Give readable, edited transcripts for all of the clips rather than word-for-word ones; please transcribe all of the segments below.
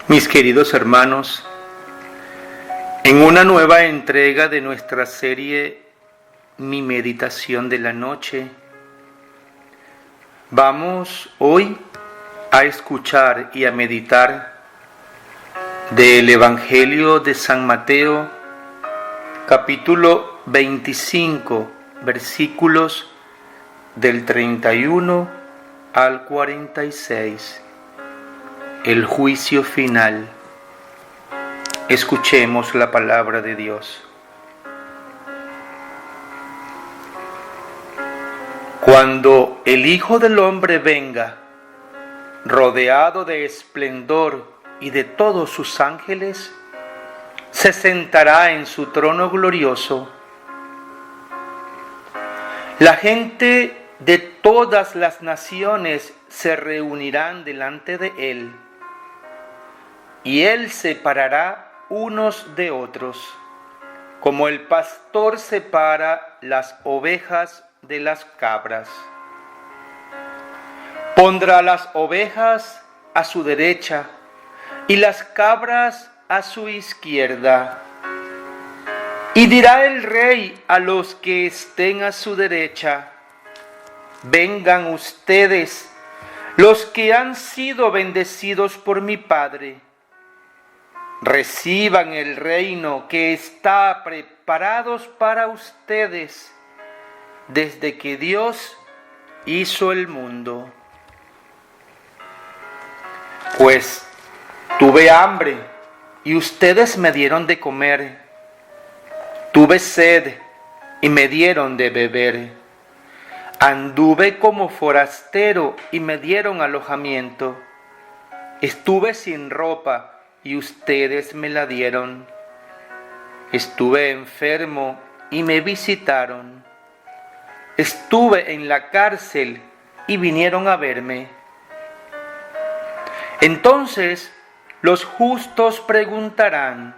Mis queridos hermanos, en una nueva entrega de nuestra serie Mi Meditación de la Noche, vamos hoy a escuchar y a meditar del Evangelio de San Mateo, capítulo 25, versículos del 31 al 46. El juicio final. Escuchemos la palabra de Dios. Cuando el Hijo del Hombre venga, rodeado de esplendor y de todos sus ángeles, se sentará en su trono glorioso. La gente de todas las naciones se reunirán delante de él, y él separará unos de otros, como el pastor separa las ovejas de las cabras. Pondrá las ovejas a su derecha y las cabras a su izquierda. Y dirá el rey a los que estén a su derecha: vengan ustedes, los que han sido bendecidos por mi Padre. Reciban el reino que está preparado para ustedes desde que Dios hizo el mundo. Pues tuve hambre y ustedes me dieron de comer. Tuve sed y me dieron de beber. Anduve como forastero y me dieron alojamiento. Estuve sin ropa y ustedes me la dieron. Estuve enfermo y me visitaron. Estuve en la cárcel y vinieron a verme. Entonces los justos preguntarán: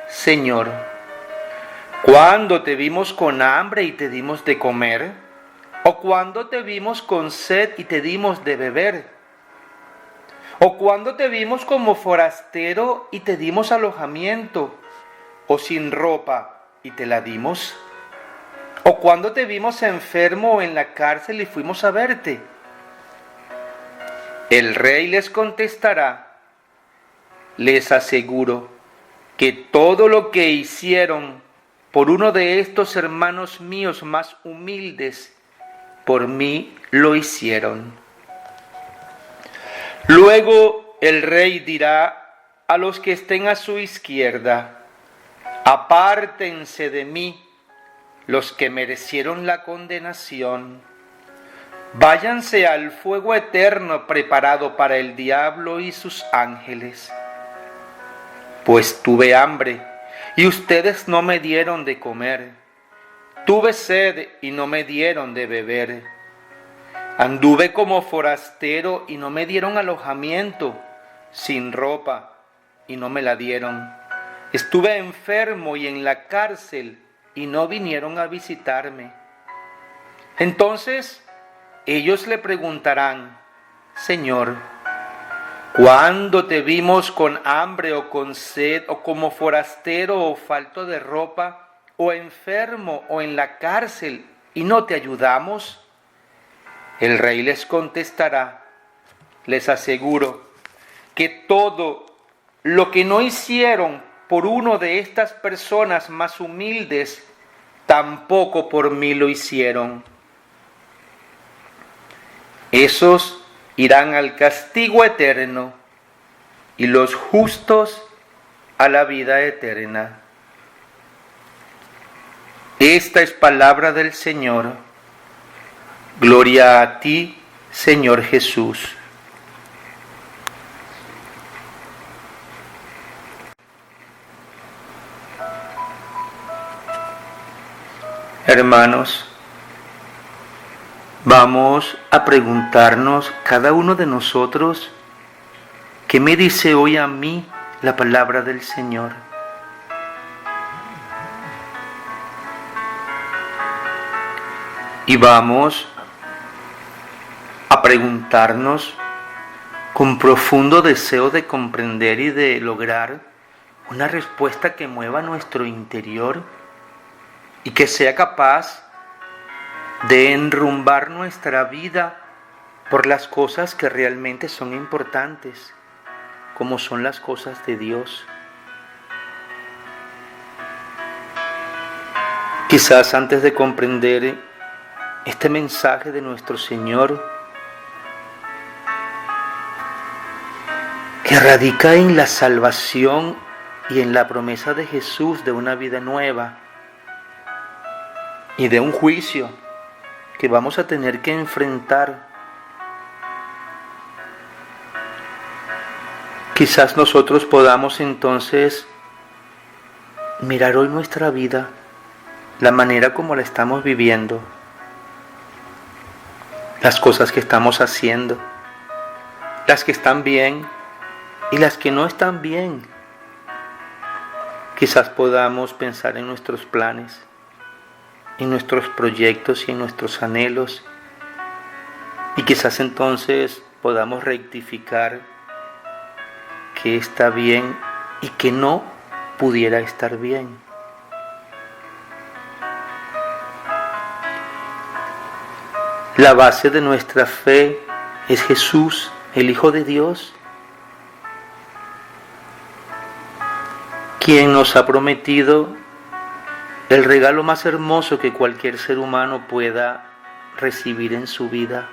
Señor, ¿cuándo te vimos con hambre y te dimos de comer? ¿O cuándo te vimos con sed y te dimos de beber? ¿O cuándo te vimos como forastero y te dimos alojamiento? ¿O sin ropa y te la dimos? ¿O cuándo te vimos enfermo o en la cárcel y fuimos a verte? El rey les contestará: les aseguro que todo lo que hicieron por uno de estos hermanos míos más humildes, por mí lo hicieron. Luego el rey dirá a los que estén a su izquierda: apártense de mí, los que merecieron la condenación. Váyanse al fuego eterno preparado para el diablo y sus ángeles. Pues tuve hambre y ustedes no me dieron de comer. Tuve sed y no me dieron de beber. Anduve como forastero y no me dieron alojamiento, sin ropa y no me la dieron. Estuve enfermo y en la cárcel y no vinieron a visitarme. Entonces ellos le preguntarán: Señor, ¿cuándo te vimos con hambre o con sed, o como forastero o falto de ropa, o enfermo o en la cárcel y no te ayudamos? El rey les contestará: les aseguro que todo lo que no hicieron por uno de estas personas más humildes, tampoco por mí lo hicieron. Esos irán al castigo eterno y los justos a la vida eterna. Esta es palabra del Señor. Gloria a ti, Señor Jesús. Hermanos, vamos a preguntarnos cada uno de nosotros: ¿qué me dice hoy a mí la palabra del Señor? Y vamos a preguntarnos con profundo deseo de comprender y de lograr una respuesta que mueva nuestro interior y que sea capaz de enrumbar nuestra vida por las cosas que realmente son importantes, como son las cosas de Dios. Quizás antes de comprender este mensaje de nuestro Señor, que radica en la salvación y en la promesa de Jesús de una vida nueva y de un juicio que vamos a tener que enfrentar, quizás nosotros podamos entonces mirar hoy nuestra vida, la manera como la estamos viviendo, las cosas que estamos haciendo, las que están bien y las que no están bien. Quizás podamos pensar en nuestros planes, en nuestros proyectos y en nuestros anhelos, y quizás entonces podamos rectificar qué está bien y qué no pudiera estar bien. La base de nuestra fe es Jesús, el Hijo de Dios, quien nos ha prometido el regalo más hermoso que cualquier ser humano pueda recibir en su vida.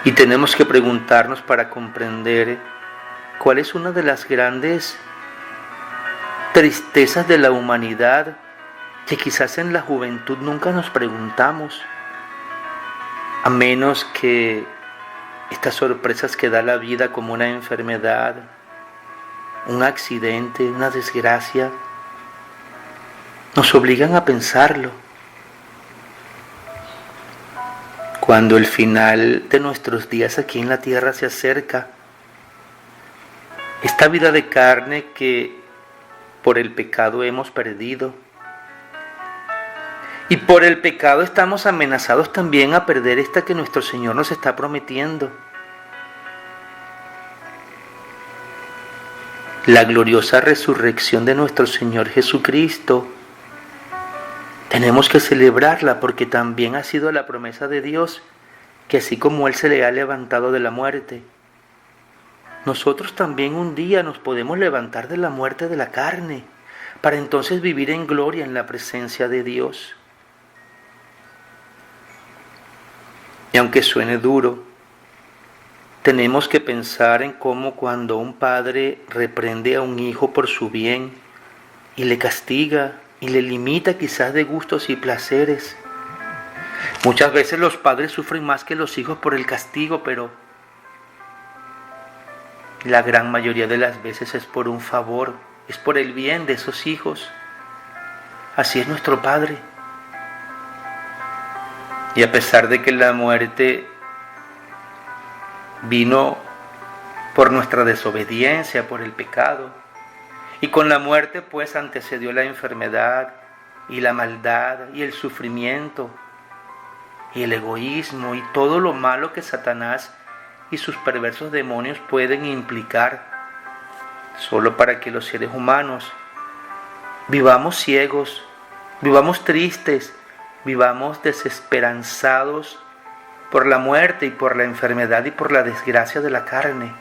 Y tenemos que preguntarnos para comprender cuál es una de las grandes tristezas de la humanidad que quizás en la juventud nunca nos preguntamos, a menos que estas sorpresas que da la vida como una enfermedad, un accidente, una desgracia, nos obligan a pensarlo. Cuando el final de nuestros días aquí en la tierra se acerca, esta vida de carne que por el pecado hemos perdido, y por el pecado estamos amenazados también a perder esta que nuestro Señor nos está prometiendo: la gloriosa resurrección de nuestro Señor Jesucristo. Tenemos que celebrarla porque también ha sido la promesa de Dios que así como Él se le ha levantado de la muerte, nosotros también un día nos podemos levantar de la muerte de la carne para entonces vivir en gloria en la presencia de Dios. Y aunque suene duro, tenemos que pensar en cómo cuando un padre reprende a un hijo por su bien y le castiga y le limita quizás de gustos y placeres. Muchas veces los padres sufren más que los hijos por el castigo, pero la gran mayoría de las veces es por un favor, es por el bien de esos hijos. Así es nuestro Padre. Y a pesar de que la muerte vino por nuestra desobediencia, por el pecado, y con la muerte pues antecedió la enfermedad y la maldad y el sufrimiento y el egoísmo y todo lo malo que Satanás y sus perversos demonios pueden implicar, solo para que los seres humanos vivamos ciegos, vivamos tristes, vivamos desesperanzados por la muerte y por la enfermedad y por la desgracia de la carne.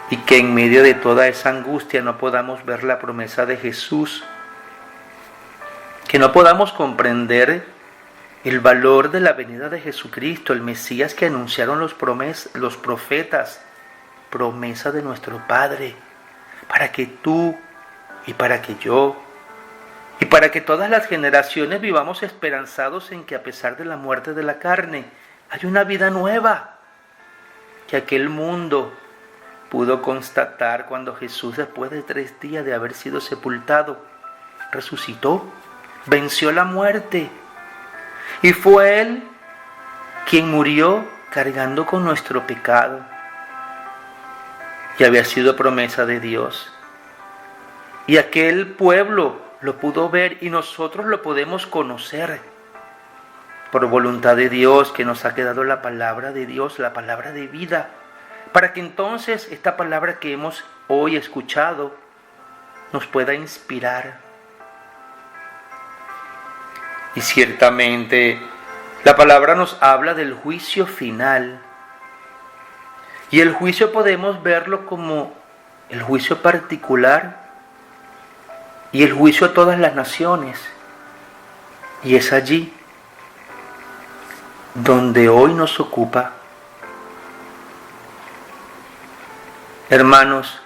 Y que en medio de toda esa angustia no podamos ver la promesa de Jesús, que no podamos comprender el valor de la venida de Jesucristo, el Mesías que anunciaron los profetas, promesa de nuestro Padre, para que tú y para que yo y para que todas las generaciones vivamos esperanzados en que a pesar de la muerte de la carne hay una vida nueva, que aquel mundo pudo constatar cuando Jesús, después de 3 días de haber sido sepultado, resucitó, venció la muerte, y fue Él quien murió cargando con nuestro pecado, y había sido promesa de Dios. Y aquel pueblo lo pudo ver y nosotros lo podemos conocer. por voluntad de Dios, que nos ha quedado la palabra de Dios, la palabra de vida, para que entonces esta palabra que hemos hoy escuchado nos pueda inspirar. Y ciertamente la palabra nos habla del juicio final. Y el juicio podemos verlo como el juicio particular y el juicio a todas las naciones. Y es allí donde hoy nos ocupa. Hermanos,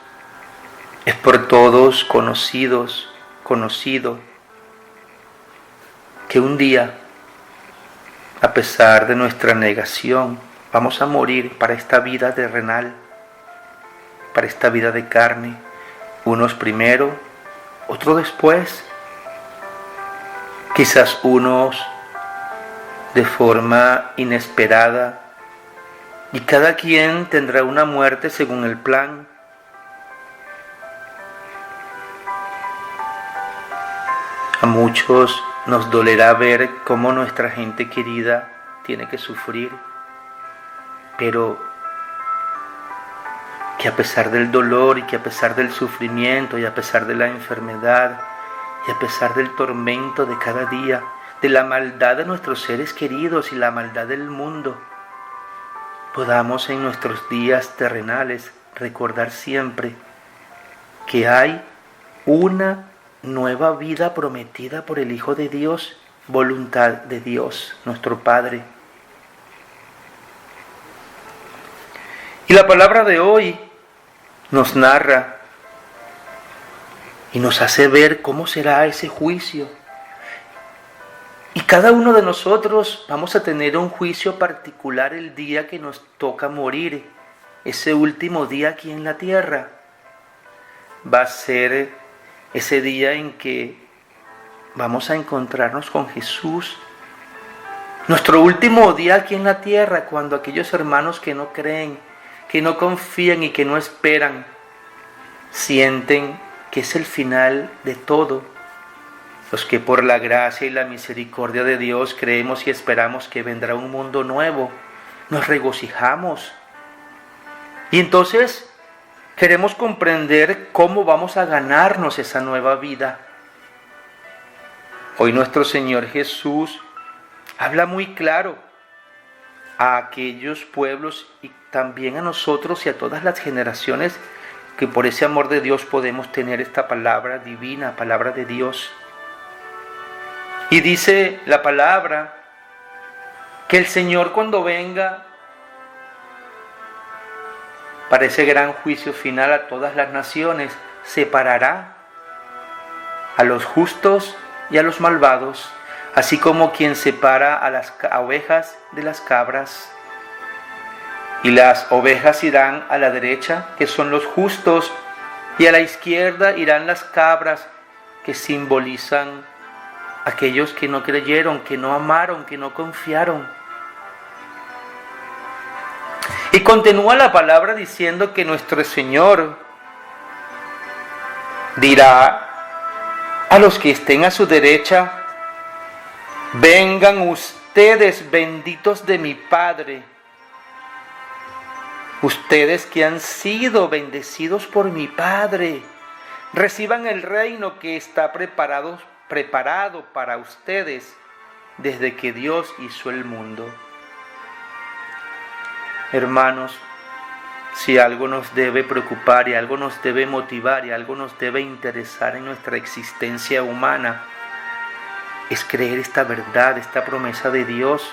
es por todos conocido que un día, a pesar de nuestra negación, vamos a morir para esta vida terrenal, para esta vida de carne, unos primero, otros después, quizás unos de forma inesperada, y cada quien tendrá una muerte según el plan. A muchos nos dolerá ver cómo nuestra gente querida tiene que sufrir, pero que a pesar del dolor y que a pesar del sufrimiento y a pesar de la enfermedad y a pesar del tormento de cada día, de la maldad de nuestros seres queridos y la maldad del mundo, podamos en nuestros días terrenales recordar siempre que hay una nueva vida prometida por el Hijo de Dios, voluntad de Dios, nuestro Padre. Y la palabra de hoy nos narra y nos hace ver cómo será ese juicio. Y cada uno de nosotros vamos a tener un juicio particular el día que nos toca morir, ese último día aquí en la tierra. Va a ser ese día en que vamos a encontrarnos con Jesús. Nuestro último día aquí en la tierra, cuando aquellos hermanos que no creen, que no confían y que no esperan, sienten que es el final de todo. Los que por la gracia y la misericordia de Dios creemos y esperamos que vendrá un mundo nuevo, nos regocijamos. Y entonces queremos comprender cómo vamos a ganarnos esa nueva vida. Hoy nuestro Señor Jesús habla muy claro a aquellos pueblos y también a nosotros y a todas las generaciones que por ese amor de Dios podemos tener esta palabra divina, palabra de Dios. Y dice la palabra que el Señor cuando venga para ese gran juicio final a todas las naciones, separará a los justos y a los malvados, así como quien separa a las ovejas de las cabras. Y las ovejas irán a la derecha, que son los justos, y a la izquierda irán las cabras, que simbolizan aquellos que no creyeron, que no amaron, que no confiaron. Y continúa la palabra diciendo que nuestro Señor dirá a los que estén a su derecha: vengan ustedes benditos de mi Padre, ustedes que han sido bendecidos por mi Padre, reciban el reino que está preparado para ustedes desde que Dios hizo el mundo. Hermanos, si algo nos debe preocupar y algo nos debe motivar y algo nos debe interesar en nuestra existencia humana, es creer esta verdad, esta promesa de Dios.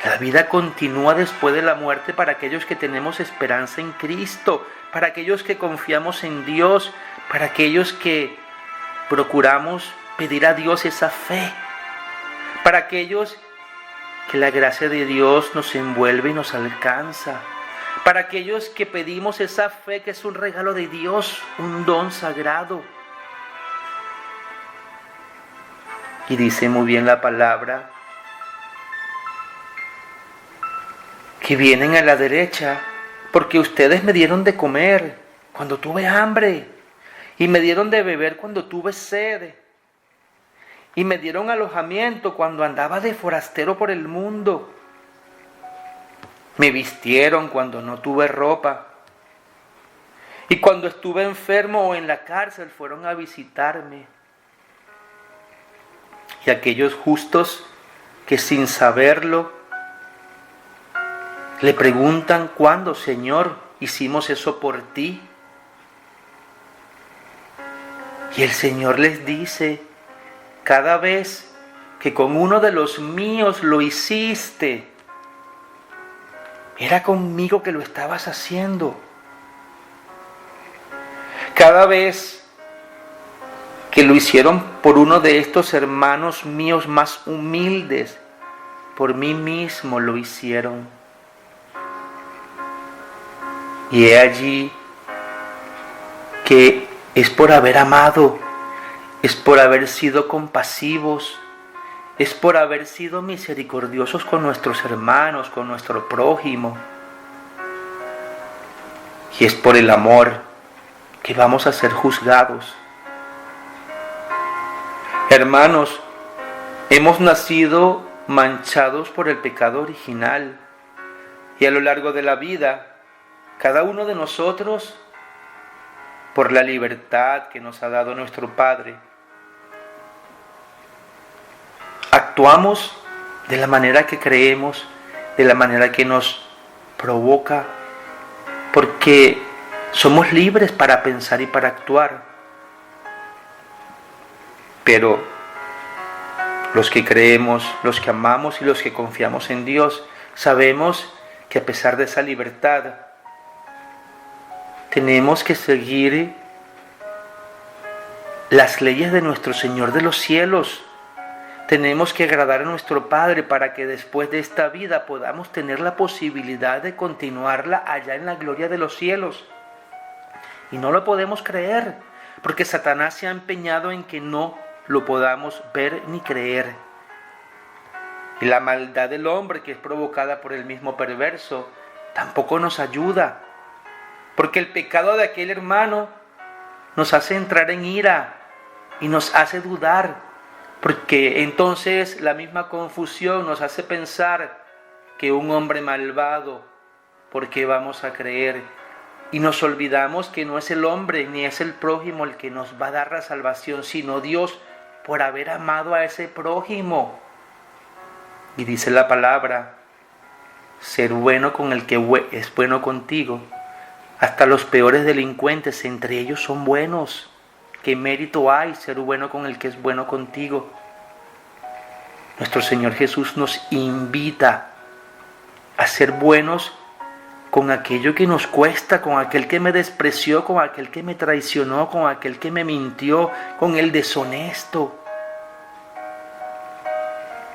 La vida continúa después de la muerte para aquellos que tenemos esperanza en Cristo, para aquellos que confiamos en Dios, para aquellos que procuramos pedir a Dios esa fe, para aquellos que la gracia de Dios nos envuelve y nos alcanza, para aquellos que pedimos esa fe que es un regalo de Dios, un don sagrado. Y dice muy bien la palabra que vienen a la derecha porque ustedes me dieron de comer cuando tuve hambre y me dieron de beber cuando tuve sed. y me dieron alojamiento cuando andaba de forastero por el mundo. Me vistieron cuando no tuve ropa. Y cuando estuve enfermo o en la cárcel fueron a visitarme. Y aquellos justos que sin saberlo le preguntan: ¿cuándo, Señor, hicimos eso por ti? Y el Señor les dice: cada vez que con uno de los míos lo hiciste, era conmigo que lo estabas haciendo. Cada vez que lo hicieron por uno de estos hermanos míos más humildes, por mí mismo lo hicieron. Y he allí que es por haber amado, es por haber sido compasivos, es por haber sido misericordiosos con nuestros hermanos, con nuestro prójimo. Y es por el amor que vamos a ser juzgados. Hermanos, hemos nacido manchados por el pecado original y a lo largo de la vida, cada uno de nosotros, por la libertad que nos ha dado nuestro Padre, actuamos de la manera que creemos, de la manera que nos provoca, porque somos libres para pensar y para actuar. Pero los que creemos, los que amamos y los que confiamos en Dios, sabemos que a pesar de esa libertad, tenemos que seguir las leyes de nuestro Señor de los cielos. Tenemos que agradar a nuestro Padre para que después de esta vida podamos tener la posibilidad de continuarla allá en la gloria de los cielos. Y no lo podemos creer, porque Satanás se ha empeñado en que no lo podamos ver ni creer. Y la maldad del hombre, que es provocada por el mismo perverso, tampoco nos ayuda. Porque el pecado de aquel hermano nos hace entrar en ira y nos hace dudar. Porque entonces la misma confusión nos hace pensar que un hombre malvado, ¿por qué vamos a creer? Y nos olvidamos que no es el hombre ni es el prójimo el que nos va a dar la salvación, sino Dios, por haber amado a ese prójimo. Y dice la palabra: ser bueno con el que es bueno contigo. Hasta los peores delincuentes entre ellos son buenos. ¿Qué mérito hay ser bueno con el que es bueno contigo? Nuestro Señor Jesús nos invita a ser buenos con aquello que nos cuesta, con aquel que me despreció, con aquel que me traicionó, con aquel que me mintió, con el deshonesto.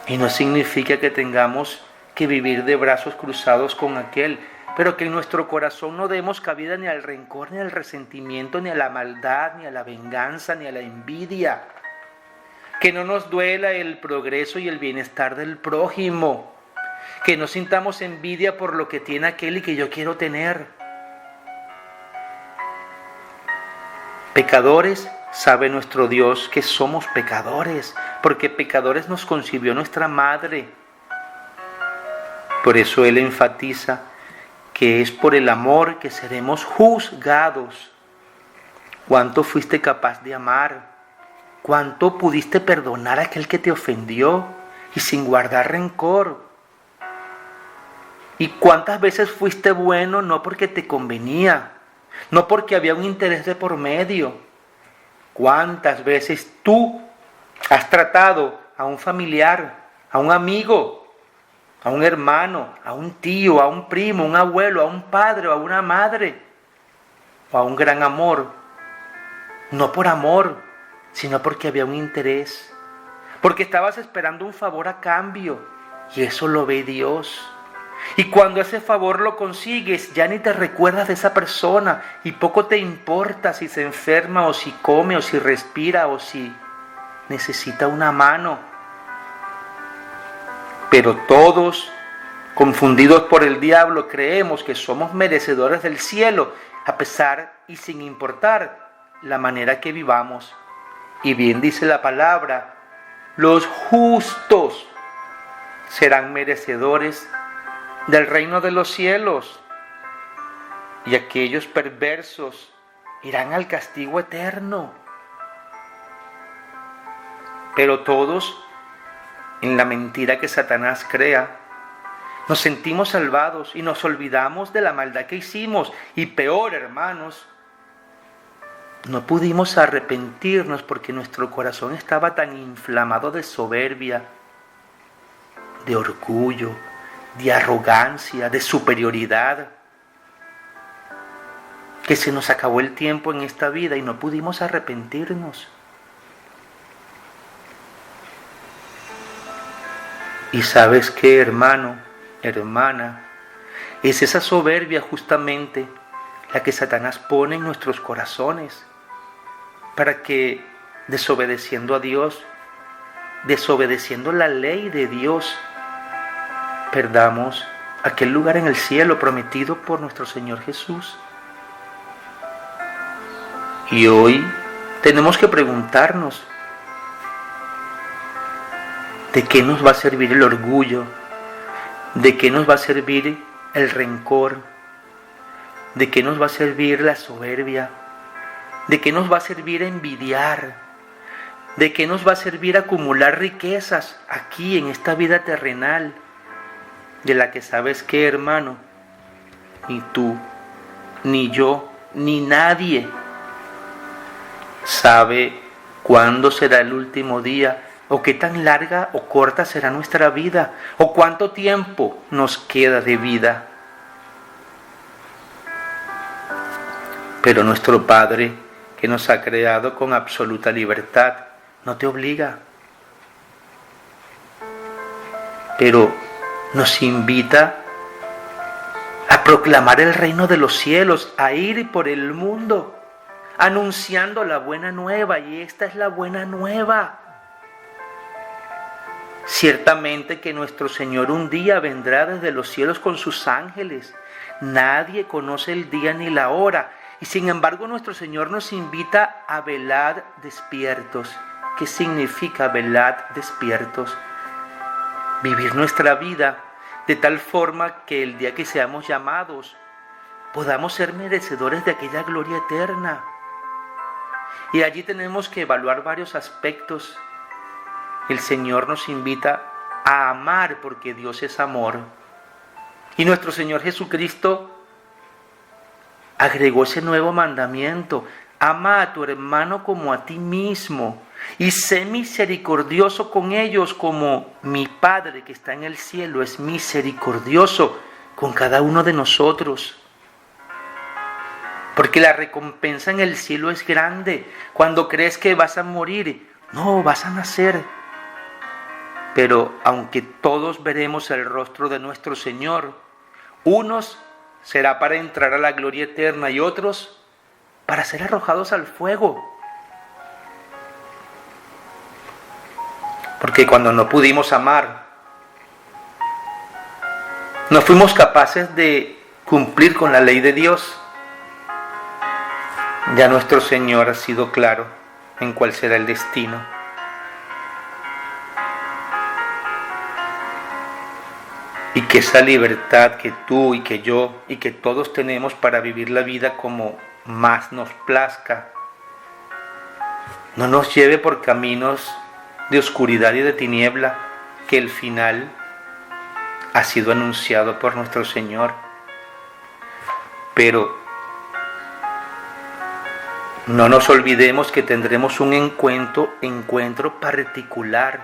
Y no significa que tengamos que vivir de brazos cruzados con aquel, pero que en nuestro corazón no demos cabida ni al rencor, ni al resentimiento, ni a la maldad, ni a la venganza, ni a la envidia. Que no nos duela el progreso y el bienestar del prójimo. Que no sintamos envidia por lo que tiene aquel y que yo quiero tener. Pecadores, sabe nuestro Dios que somos pecadores, porque pecadores nos concibió nuestra madre. Por eso Él enfatiza que es por el amor que seremos juzgados. ¿Cuánto fuiste capaz de amar? ¿Cuánto pudiste perdonar a aquel que te ofendió y sin guardar rencor? ¿Y cuántas veces fuiste bueno no porque te convenía, no porque había un interés de por medio? ¿Cuántas veces tú has tratado a un familiar, a un amigo, a un hermano, a un tío, a un primo, a un abuelo, a un padre o a una madre, o a un gran amor, no por amor, sino porque había un interés, porque estabas esperando un favor a cambio, y eso lo ve Dios? Y cuando ese favor lo consigues, ya ni te recuerdas de esa persona, y poco te importa si se enferma, o si come, o si respira, o si necesita una mano. Pero todos, confundidos por el diablo, creemos que somos merecedores del cielo, a pesar y sin importar la manera que vivamos. Y bien dice la palabra Los justos serán merecedores del reino de los cielos, y aquellos perversos irán al castigo eterno. Pero todos, en la mentira que Satanás crea, nos sentimos salvados y nos olvidamos de la maldad que hicimos. Y peor, hermanos, no pudimos arrepentirnos porque nuestro corazón estaba tan inflamado de soberbia, de orgullo, de arrogancia, de superioridad, que se nos acabó el tiempo en esta vida y no pudimos arrepentirnos. Y ¿sabes qué, hermano, hermana? Es esa soberbia justamente la que Satanás pone en nuestros corazones para que, desobedeciendo a Dios, desobedeciendo la ley de Dios, perdamos aquel lugar en el cielo prometido por nuestro Señor Jesús. Y hoy tenemos que preguntarnos, ¿de qué nos va a servir el orgullo? ¿De qué nos va a servir el rencor? ¿De qué nos va a servir la soberbia? ¿De qué nos va a servir envidiar? ¿De qué nos va a servir acumular riquezas aquí en esta vida terrenal? De la que sabes qué, hermano, ni tú, ni yo, ni nadie sabe cuándo será el último día, o qué tan larga o corta será nuestra vida, o cuánto tiempo nos queda de vida. Pero nuestro Padre, que nos ha creado con absoluta libertad, no te obliga, pero nos invita a proclamar el reino de los cielos, a ir por el mundo anunciando la buena nueva, y esta es la buena nueva. Ciertamente que nuestro Señor un día vendrá desde los cielos con sus ángeles. Nadie conoce el día ni la hora, y sin embargo nuestro Señor nos invita a velar despiertos. ¿Qué significa velar despiertos? Vivir nuestra vida de tal forma que el día que seamos llamados podamos ser merecedores de aquella gloria eterna. Y allí tenemos que evaluar varios aspectos. El Señor nos invita a amar porque Dios es amor. Y nuestro Señor Jesucristo agregó ese nuevo mandamiento: ama a tu hermano como a ti mismo y sé misericordioso con ellos como mi Padre que está en el cielo es misericordioso con cada uno de nosotros. Porque la recompensa en el cielo es grande. Cuando crees que vas a morir, no, vas a nacer. Pero aunque todos veremos el rostro de nuestro Señor, unos será para entrar a la gloria eterna y otros para ser arrojados al fuego. Porque cuando no pudimos amar, no fuimos capaces de cumplir con la ley de Dios, ya nuestro Señor ha sido claro en cuál será el destino. Y que esa libertad que tú y que yo y que todos tenemos para vivir la vida como más nos plazca, no nos lleve por caminos de oscuridad y de tiniebla, que el final ha sido anunciado por nuestro Señor. Pero no nos olvidemos que tendremos un encuentro particular.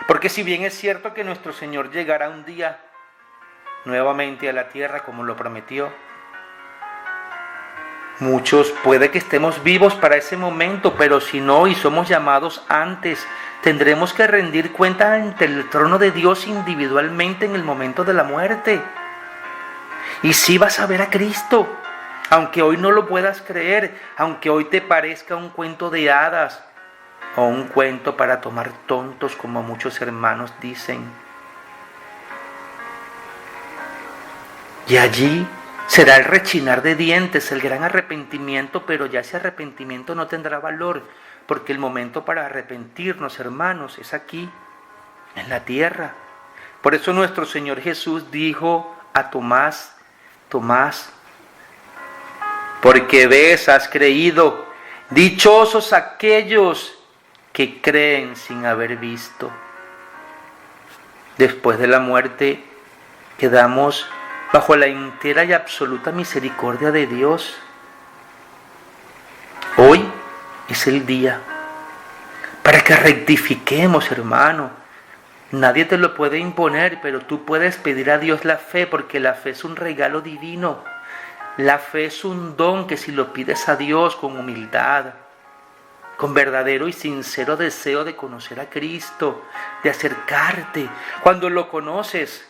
Porque si bien es cierto que nuestro Señor llegará un día nuevamente a la tierra como lo prometió, muchos puede que estemos vivos para ese momento, pero si no y somos llamados antes, tendremos que rendir cuenta ante el trono de Dios individualmente en el momento de la muerte. Y sí vas a ver a Cristo, aunque hoy no lo puedas creer, aunque hoy te parezca un cuento de hadas o un cuento para tomar tontos, como muchos hermanos dicen. Y allí será el rechinar de dientes, el gran arrepentimiento, pero ya ese arrepentimiento no tendrá valor, porque el momento para arrepentirnos, hermanos, es aquí, en la tierra. Por eso nuestro Señor Jesús dijo a Tomás: Tomás, porque ves, has creído, dichosos aquellos que creen sin haber visto. Después de la muerte quedamos bajo la entera y absoluta misericordia de Dios. Hoy es el día para que rectifiquemos, hermano. Nadie te lo puede imponer, pero tú puedes pedir a Dios la fe, porque la fe es un regalo divino. La fe es un don que si lo pides a Dios con humildad, con verdadero y sincero deseo de conocer a Cristo, de acercarte, cuando lo conoces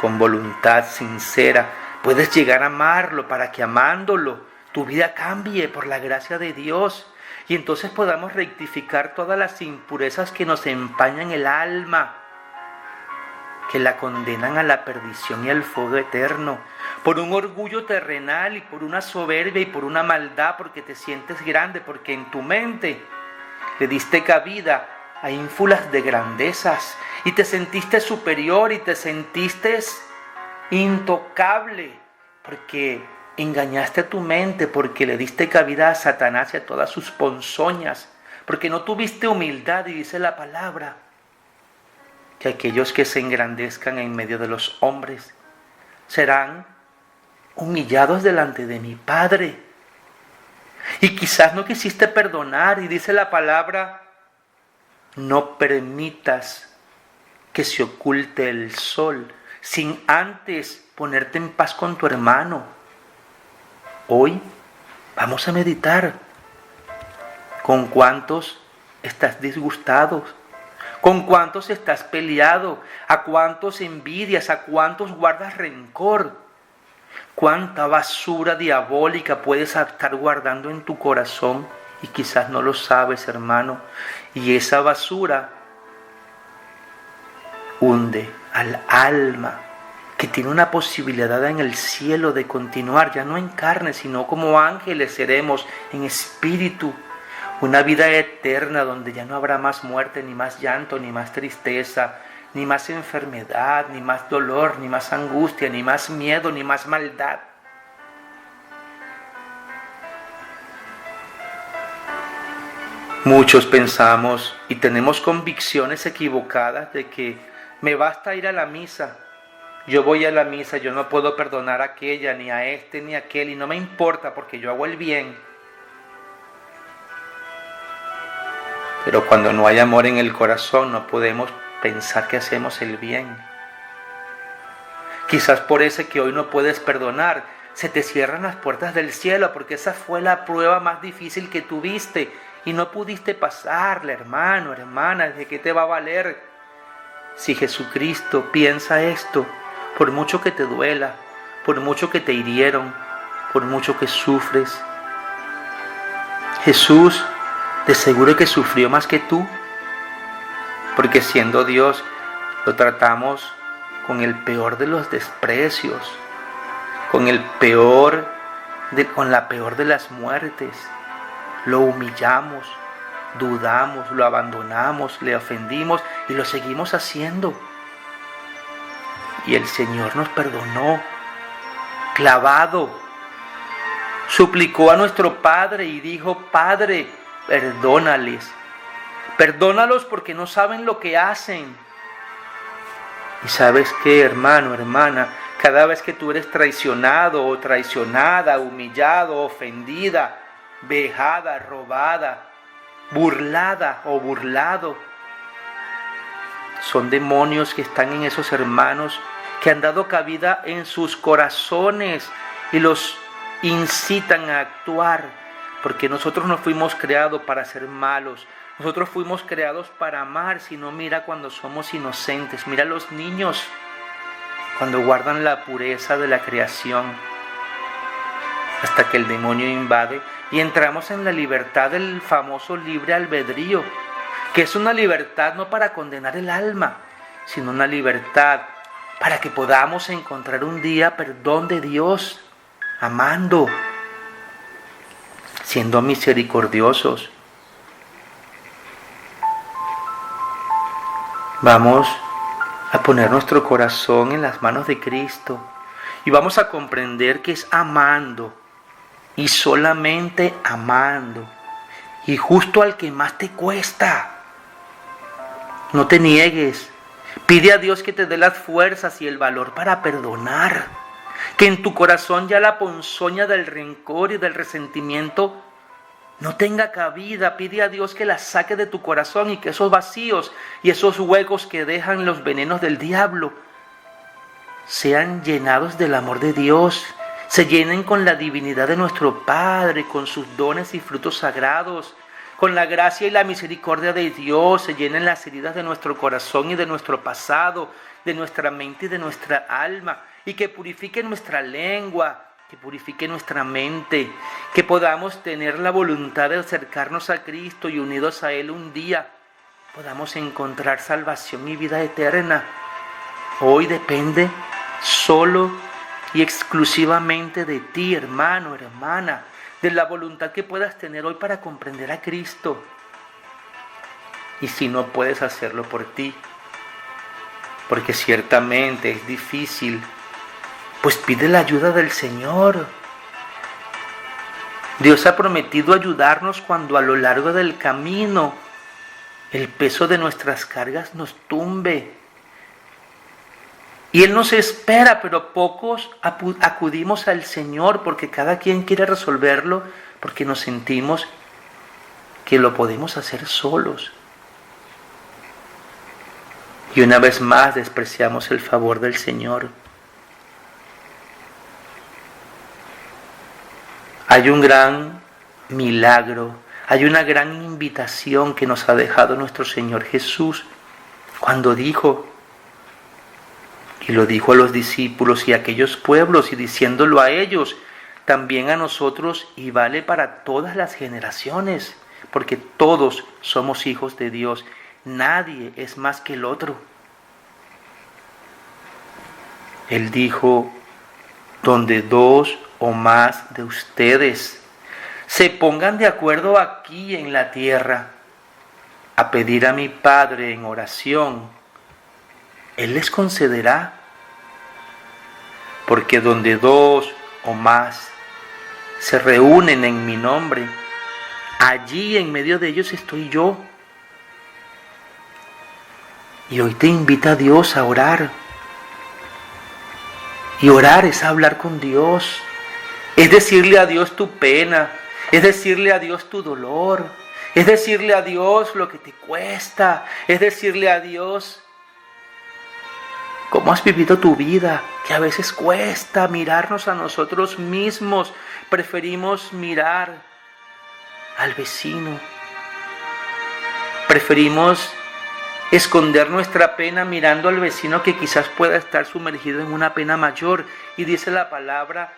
con voluntad sincera, puedes llegar a amarlo, para que amándolo tu vida cambie por la gracia de Dios, y entonces podamos rectificar todas las impurezas que nos empañan el alma, que la condenan a la perdición y al fuego eterno, por un orgullo terrenal y por una soberbia y por una maldad, porque te sientes grande, porque en tu mente le diste cabida a ínfulas de grandezas y te sentiste superior y te sentiste intocable, porque engañaste a tu mente, porque le diste cabida a Satanás y a todas sus ponzoñas, porque no tuviste humildad. Y dice la palabra que aquellos que se engrandezcan en medio de los hombres serán humillados delante de mi Padre. Y quizás no quisiste perdonar, y dice la palabra: no permitas que se oculte el sol sin antes ponerte en paz con tu hermano. Hoy vamos a meditar. ¿Con cuántos estás disgustado? ¿Con cuántos estás peleado? ¿A cuántos envidias? ¿A cuántos guardas rencor? ¿Cuánta basura diabólica puedes estar guardando en tu corazón y quizás no lo sabes, hermano? Y esa basura hunde al alma, que tiene una posibilidad en el cielo de continuar, ya no en carne, sino como ángeles seremos en espíritu. Una vida eterna donde ya no habrá más muerte, ni más llanto, ni más tristeza, ni más enfermedad, ni más dolor, ni más angustia, ni más miedo, ni más maldad. Muchos pensamos y tenemos convicciones equivocadas de que me basta ir a la misa. Yo voy a la misa, yo no puedo perdonar a aquella, ni a este, ni a aquel, y no me importa porque yo hago el bien. Pero cuando no hay amor en el corazón, no podemos pensar que hacemos el bien. Quizás por eso que hoy no puedes perdonar, se te cierran las puertas del cielo, porque esa fue la prueba más difícil que tuviste y no pudiste pasarla, hermano, hermana. ¿De qué te va a valer? Si Jesucristo piensa esto, por mucho que te duela, por mucho que te hirieron, por mucho que sufres, Jesús de seguro que sufrió más que tú, porque siendo Dios lo tratamos con el peor de los desprecios, con la peor de las muertes. Lo humillamos, dudamos, lo abandonamos, le ofendimos y lo seguimos haciendo. Y el Señor nos perdonó, clavado. Suplicó a nuestro Padre y dijo: Padre, perdónalos porque no saben lo que hacen. Y sabes qué, hermano, hermana, cada vez que tú eres traicionado o traicionada, humillado, ofendida, vejada, robada, burlada o burlado, son demonios que están en esos hermanos, que han dado cabida en sus corazones y los incitan a actuar, porque nosotros no fuimos creados para ser malos, nosotros fuimos creados para amar. Si no, mira cuando somos inocentes, mira a los niños cuando guardan la pureza de la creación, hasta que el demonio invade y entramos en la libertad del famoso libre albedrío, que es una libertad no para condenar el alma, sino una libertad para que podamos encontrar un día perdón de Dios, amando. siendo misericordiosos. Vamos a poner nuestro corazón en las manos de Cristo y vamos a comprender que es amando y solamente amando y justo al que más te cuesta. No te niegues. Pide a Dios que te dé las fuerzas y el valor para perdonar. Que en tu corazón ya la ponzoña del rencor y del resentimiento no tenga cabida. Pide a Dios que la saque de tu corazón y que esos vacíos y esos huecos que dejan los venenos del diablo sean llenados del amor de Dios, se llenen con la divinidad de nuestro Padre, con sus dones y frutos sagrados, con la gracia y la misericordia de Dios, se llenen las heridas de nuestro corazón y de nuestro pasado, de nuestra mente y de nuestra alma, y que purifique nuestra lengua, que purifique nuestra mente, que podamos tener la voluntad de acercarnos a Cristo y unidos a Él un día podamos encontrar salvación y vida eterna. Hoy depende solo y exclusivamente de ti, hermano, hermana, de la voluntad que puedas tener hoy para comprender a Cristo. Y si no puedes hacerlo por ti, porque ciertamente es difícil, pues pide la ayuda del Señor. Dios ha prometido ayudarnos cuando a lo largo del camino el peso de nuestras cargas nos tumbe. Y Él nos espera, pero pocos acudimos al Señor porque cada quien quiere resolverlo, porque nos sentimos que lo podemos hacer solos. Y una vez más despreciamos el favor del Señor. Hay un gran milagro, hay una gran invitación que nos ha dejado nuestro Señor Jesús cuando dijo, y lo dijo a los discípulos y a aquellos pueblos, y diciéndolo a ellos, también a nosotros, y vale para todas las generaciones, porque todos somos hijos de Dios, nadie es más que el otro. Él dijo, donde dos o más de ustedes se pongan de acuerdo aquí en la tierra a pedir a mi Padre en oración, Él les concederá, porque donde dos o más se reúnen en mi nombre, allí en medio de ellos estoy yo. Y hoy te invita Dios a orar. Y orar es hablar con Dios, es decirle a Dios tu pena, es decirle a Dios tu dolor, es decirle a Dios lo que te cuesta, es decirle a Dios cómo has vivido tu vida, que a veces cuesta mirarnos a nosotros mismos, preferimos mirar al vecino, preferimos esconder nuestra pena mirando al vecino que quizás pueda estar sumergido en una pena mayor. Y dice la palabra,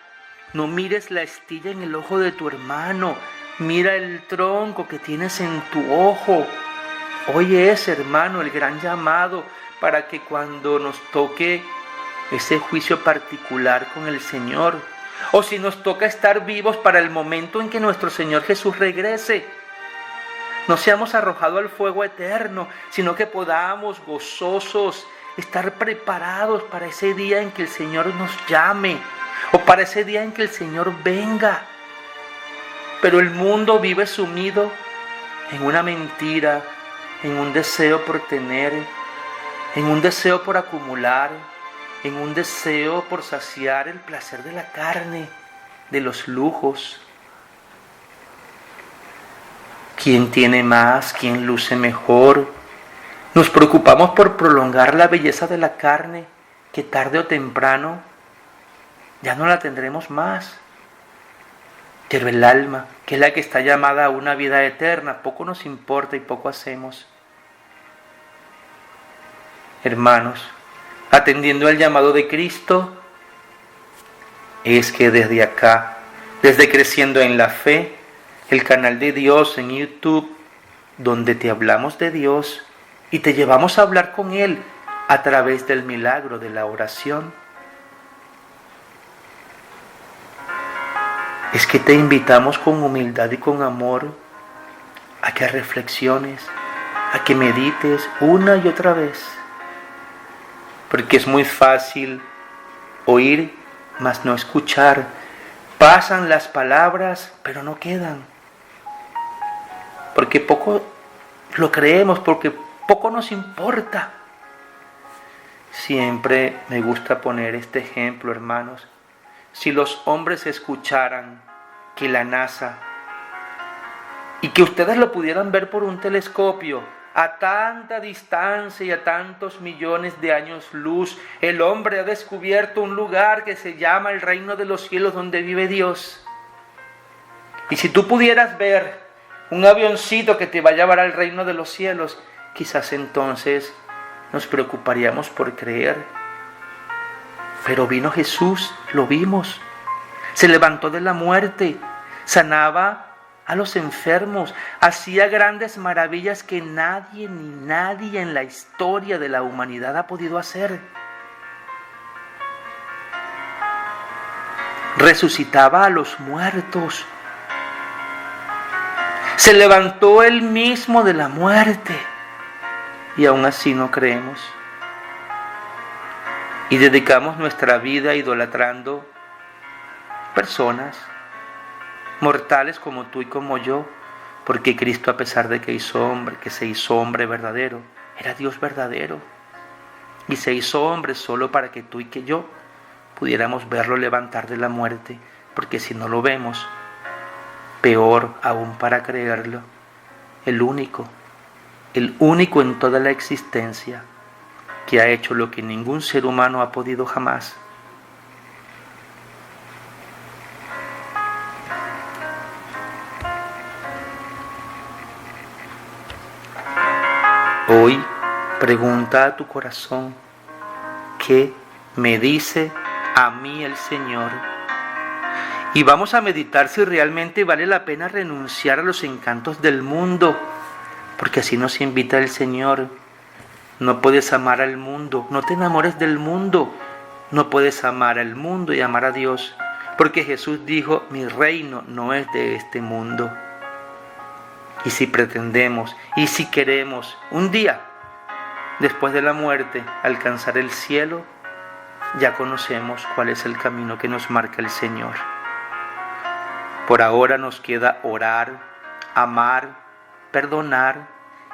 no mires la astilla en el ojo de tu hermano, mira el tronco que tienes en tu ojo. Hoy es, hermano, el gran llamado para que cuando nos toque ese juicio particular con el Señor, o si nos toca estar vivos para el momento en que nuestro Señor Jesús regrese, no seamos arrojados al fuego eterno, sino que podamos, gozosos, estar preparados para ese día en que el Señor nos llame, o para ese día en que el Señor venga. Pero el mundo vive sumido en una mentira, en un deseo por tener, en un deseo por acumular, en un deseo por saciar el placer de la carne, de los lujos. ¿Quién tiene más? ¿Quién luce mejor? Nos preocupamos por prolongar la belleza de la carne, que tarde o temprano ya no la tendremos más. Pero el alma, que es la que está llamada a una vida eterna, poco nos importa y poco hacemos. Hermanos, atendiendo al llamado de Cristo, es que desde acá, desde Creciendo en la Fe, el canal de Dios en YouTube, donde te hablamos de Dios y te llevamos a hablar con Él a través del milagro de la oración, es que te invitamos con humildad y con amor a que reflexiones, a que medites una y otra vez. Porque es muy fácil oír, mas no escuchar. Pasan las palabras, pero no quedan. Porque poco lo creemos, porque poco nos importa. Siempre me gusta poner este ejemplo, hermanos. Si los hombres escucharan que la NASA, y que ustedes lo pudieran ver por un telescopio, a tanta distancia y a tantos millones de años luz, el hombre ha descubierto un lugar que se llama el reino de los cielos donde vive Dios. Y si tú pudieras ver un avioncito que te va a llevar al reino de los cielos, quizás entonces nos preocuparíamos por creer. Pero vino Jesús, lo vimos, se levantó de la muerte, sanaba a los enfermos, hacía grandes maravillas que nadie en la historia de la humanidad ha podido hacer. Resucitaba a los muertos, se levantó él mismo de la muerte, y aún así no creemos. Y dedicamos nuestra vida idolatrando personas mortales como tú y como yo, porque Cristo, a pesar de que se hizo hombre verdadero, era Dios verdadero, y se hizo hombre solo para que tú y que yo pudiéramos verlo levantar de la muerte, porque si no lo vemos, peor aún para creerlo, el único en toda la existencia que ha hecho lo que ningún ser humano ha podido jamás. Hoy pregunta a tu corazón, ¿qué me dice a mí el Señor? Y vamos a meditar si realmente vale la pena renunciar a los encantos del mundo, porque así nos invita el Señor. No puedes amar al mundo, no te enamores del mundo. No puedes amar al mundo y amar a Dios, porque Jesús dijo, mi reino no es de este mundo. Y si pretendemos y si queremos un día, después de la muerte, alcanzar el cielo, ya conocemos cuál es el camino que nos marca el Señor. Por ahora nos queda orar, amar, perdonar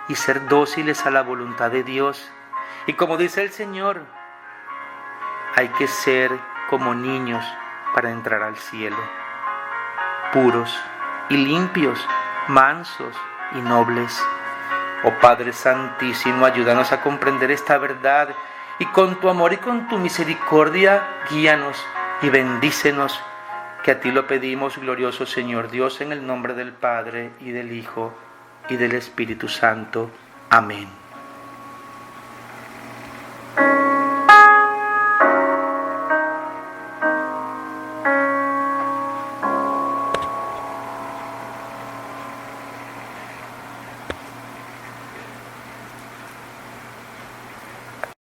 y ser dóciles a la voluntad de Dios. Y como dice el Señor, hay que ser como niños para entrar al cielo, puros y limpios, mansos y nobles. Oh Padre Santísimo, ayúdanos a comprender esta verdad y con tu amor y con tu misericordia, guíanos y bendícenos, que a ti lo pedimos, glorioso Señor Dios, en el nombre del Padre y del Hijo y del Espíritu Santo. Amén.